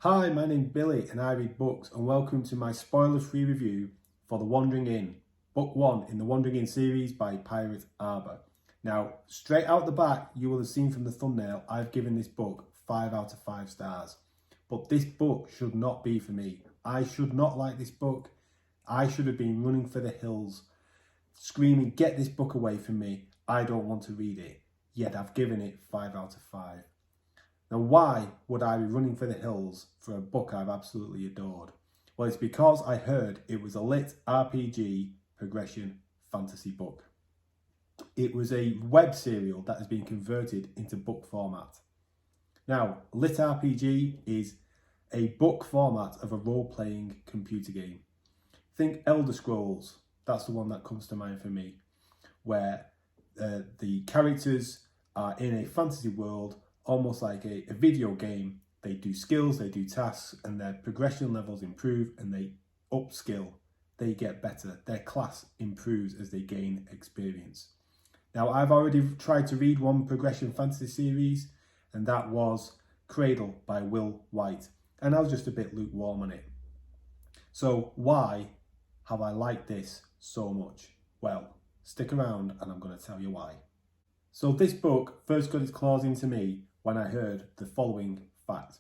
Hi, my name's Billy and I read books, and welcome to my spoiler-free review for The Wandering Inn, Book 1 in the Wandering Inn series by Pirate Arbour. Now, straight out the back, you will have seen from the thumbnail, I've given this book 5 out of 5 stars. But this book should not be for me. I should not like this book. I should have been running for the hills, screaming, get this book away from me. I don't want to read it. Yet I've given it 5 out of 5. Now, why would I be running for the hills for a book I've absolutely adored? Well, it's because I heard it was a lit RPG progression fantasy book. It was a web serial that has been converted into book format. Now, lit RPG is a book format of a role-playing computer game. Think Elder Scrolls, that's the one that comes to mind for me, where the characters are in a fantasy world, almost like a video game. They do skills, they do tasks, and their progression levels improve and they upskill. They get better. Their class improves as they gain experience. Now, I've already tried to read one progression fantasy series, and that was Cradle by Will White. And I was just a bit lukewarm on it. So why have I liked this so much? Well, stick around and I'm going to tell you why. So this book first got its claws into me when I heard the following fact,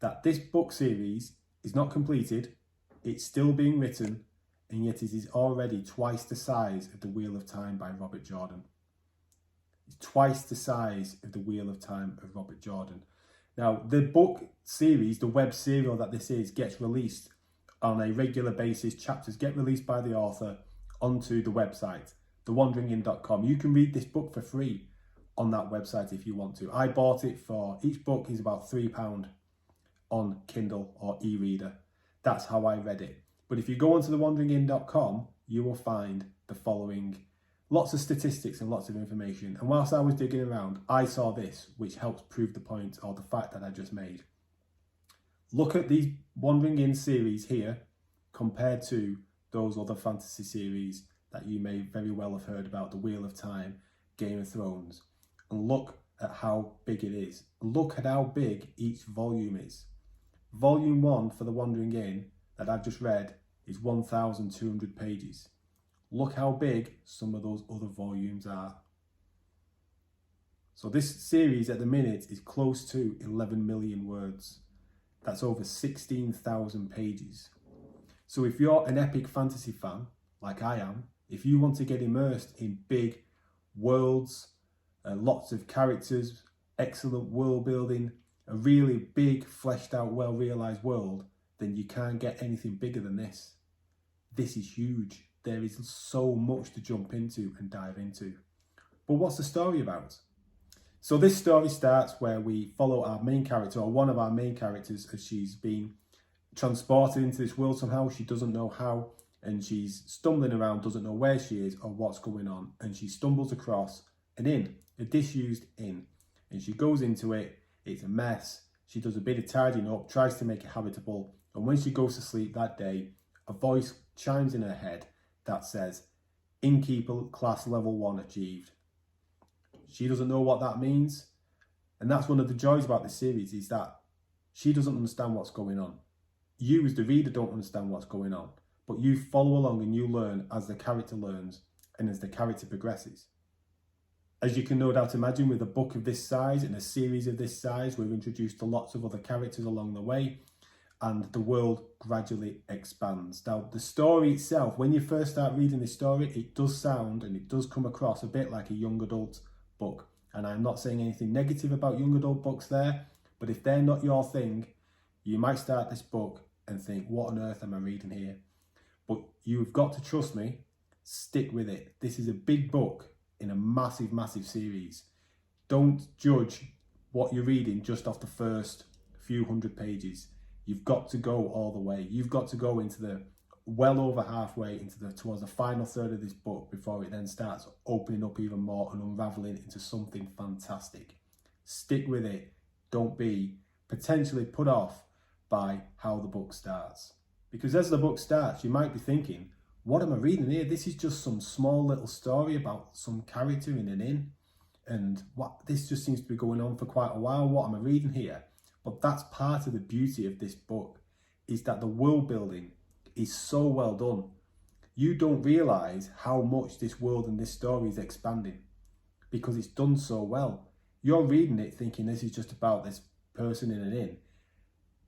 that this book series is not completed, it's still being written, and yet it is already twice the size of The Wheel of Time by Robert Jordan. It's twice the size of The Wheel of Time of Robert Jordan. Now, the book series, the web serial that this is, gets released on a regular basis. Chapters get released by the author onto the website, thewanderinginn.com. You can read this book for free on that website if you want to. I bought it for, each book is about £3 on Kindle or e-reader. That's how I read it. But if you go onto thewanderinginn.com, you will find the following, lots of statistics and lots of information. And whilst I was digging around, I saw this, which helps prove the point or the fact that I just made. Look at the Wandering Inn series here compared to those other fantasy series that you may very well have heard about, The Wheel of Time, Game of Thrones. And look at how big it is. Look at how big each volume is. Volume 1 for The Wandering Inn that I've just read is 1,200 pages. Look how big some of those other volumes are. So this series at the minute is close to 11 million words. That's over 16,000 pages. So if you're an epic fantasy fan, like I am, if you want to get immersed in big worlds, lots of characters, excellent world building, a really big, fleshed out, well realised world, then you can't get anything bigger than this. This is huge. There is so much to jump into and dive into. But what's the story about? So this story starts where we follow our main character, or one of our main characters, as she's been transported into this world somehow. She doesn't know how, and she's stumbling around, doesn't know where she is or what's going on, and she stumbles across an inn, a disused inn, and she goes into it. It's a mess. She does a bit of tidying up, tries to make it habitable, and when she goes to sleep that day, a voice chimes in her head that says, Innkeeper class level 1 achieved. She doesn't know what that means, and that's one of the joys about this series, is that she doesn't understand what's going on. You as the reader don't understand what's going on, but you follow along and you learn as the character learns and as the character progresses. As you can no doubt imagine, with a book of this size and a series of this size, we're introduced to lots of other characters along the way, and the world gradually expands. Now, the story itself, when you first start reading this story, it does sound and it does come across a bit like a young adult book. And I'm not saying anything negative about young adult books there, but if they're not your thing, you might start this book and think, what on earth am I reading here? But you've got to trust me, stick with it. This is a big book in a massive, massive series. Don't judge what you're reading just off the first few hundred pages. You've got to go all the way. You've got to go into the well over halfway towards the final third of this book before it then starts opening up even more and unraveling into something fantastic. Stick with it. Don't be potentially put off by how the book starts. Because as the book starts, you might be thinking, what am I reading here? This is just some small little story about some character in an inn. And this just seems to be going on for quite a while. What am I reading here? But that's part of the beauty of this book, is that the world building is so well done. You don't realise how much this world and this story is expanding because it's done so well. You're reading it thinking this is just about this person in an inn,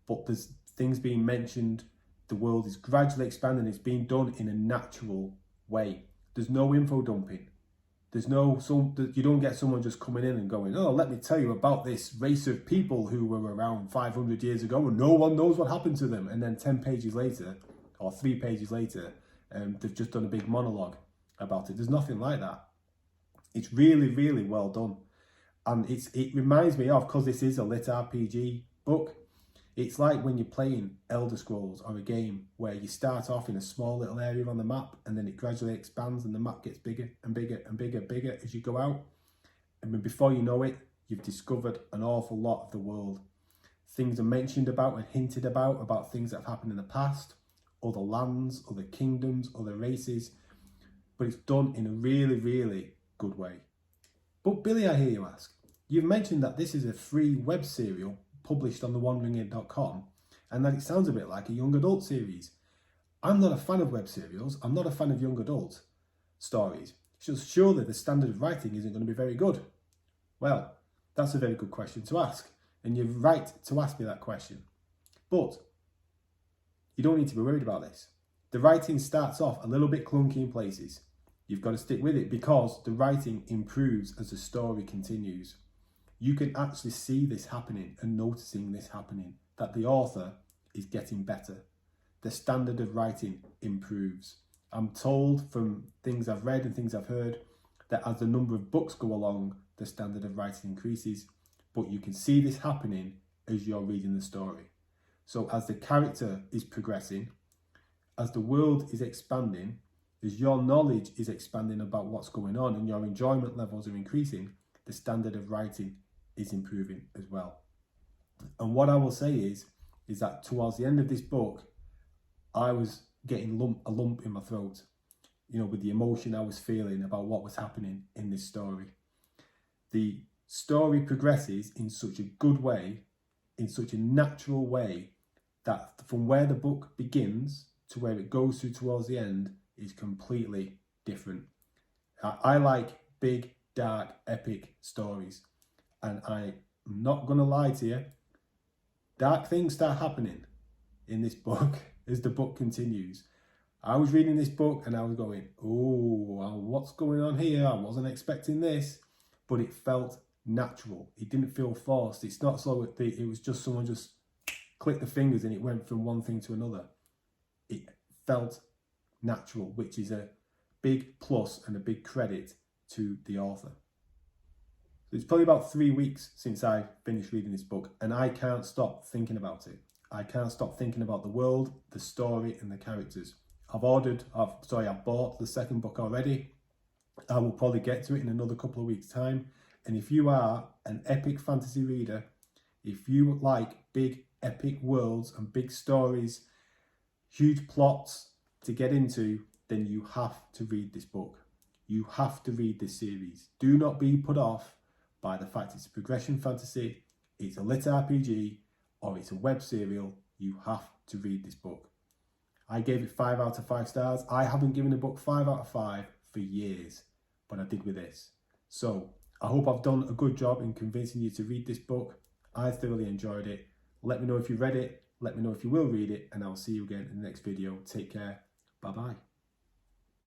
but there's things being mentioned. The world is gradually expanding. It's being done in a natural way. There's no info dumping. You don't get someone just coming in and going, oh, let me tell you about this race of people who were around 500 years ago and no one knows what happened to them. And then 10 pages later, or 3 pages later, they've just done a big monologue about it. There's nothing like that. It's really, really well done. And it reminds me of, because this is a lit RPG book, it's like when you're playing Elder Scrolls or a game where you start off in a small little area on the map and then it gradually expands and the map gets bigger and bigger and bigger as you go out. And then before you know it, you've discovered an awful lot of the world. Things are mentioned about and hinted about things that have happened in the past, other lands, other kingdoms, other races, but it's done in a really, really good way. But Billy, I hear you ask, you've mentioned that this is a free web serial published on thewanderinginc.com and that it sounds a bit like a young adult series. I'm not a fan of web serials. I'm not a fan of young adult stories. So surely the standard of writing isn't going to be very good. Well, that's a very good question to ask, and you're right to ask me that question. But you don't need to be worried about this. The writing starts off a little bit clunky in places. You've got to stick with it because the writing improves as the story continues. You can actually see this happening and noticing this happening, that the author is getting better. The standard of writing improves. I'm told from things I've read and things I've heard that as the number of books go along, the standard of writing increases, but you can see this happening as you're reading the story. So as the character is progressing, as the world is expanding, as your knowledge is expanding about what's going on and your enjoyment levels are increasing, the standard of writing is improving as well. And what I will say is that towards the end of this book, I was getting a lump in my throat, with the emotion I was feeling about what was happening in this story. The story progresses in such a good way, in such a natural way, that from where the book begins to where it goes through towards the end is completely different. I like big, dark, epic stories. And I'm not going to lie to you, dark things start happening in this book as the book continues. I was reading this book and I was going, oh, what's going on here? I wasn't expecting this. But it felt natural. It didn't feel forced. It's not so it was just someone just clicked the fingers and it went from one thing to another. It felt natural, which is a big plus and a big credit to the author. It's probably about 3 weeks since I finished reading this book and I can't stop thinking about it. I can't stop thinking about the world, the story and the characters. I've bought the second book already. I will probably get to it in another couple of weeks' time. And if you are an epic fantasy reader, if you like big epic worlds and big stories, huge plots to get into, then you have to read this book. You have to read this series. Do not be put off by the fact it's a progression fantasy, it's a lit RPG, or it's a web serial. You have to read this book. I gave it 5 out of 5 stars. I haven't given a book 5 out of 5 for years, but I did with this. So I hope I've done a good job in convincing you to read this book. I thoroughly enjoyed it. Let me know if you read it. Let me know if you will read it, and I'll see you again in the next video. Take care. Bye-bye.